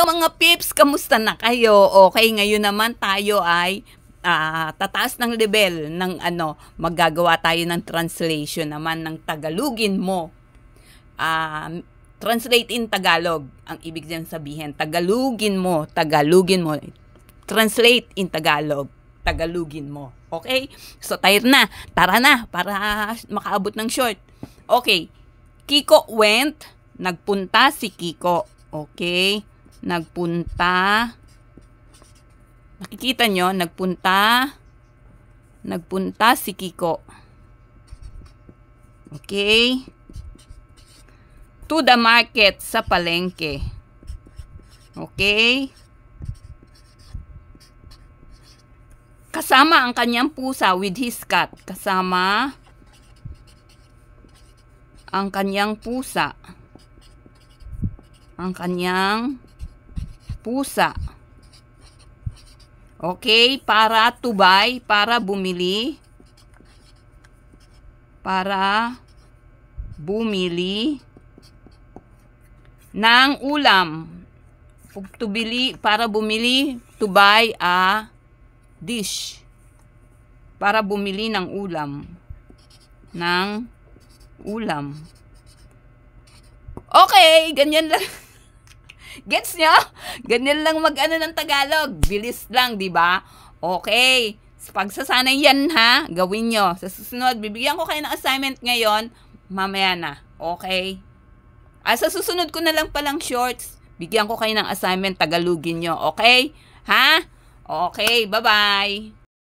Mga pips, kamusta na kayo? Okay, ngayon naman tayo ay tataas ng level ng maggagawa tayo ng translation naman ng Tagalogin mo. Translate in Tagalog. Ang ibig niyan sabihin, Tagalogin mo. Translate in Tagalog. Tagalogin mo. Okay? So, tara na, para makaabot ng short. Okay. Kiko went. Nagpunta si Kiko. Okay? Nagpunta. Nakikita nyo? Nagpunta si Kiko. Okay? To the market, sa palengke. Okay? Kasama ang kanyang pusa with his cat. Kasama ang kanyang pusa. Okay, para to buy, para bumili. Ng ulam. Para bumili, to buy a dish. Para bumili ng ulam. Okay, ganyan lang. Gets nyo? Ganyan lang ng Tagalog. Bilis lang, di ba? Okay. Pagsasanay yan, ha? Gawin nyo. Sa susunod, bibigyan ko kayo ng assignment ngayon. Mamaya na. Okay? Sa susunod ko na lang palang shorts. Bigyan ko kayo ng assignment. Tagalogin nyo. Okay? Ha? Okay. Bye-bye.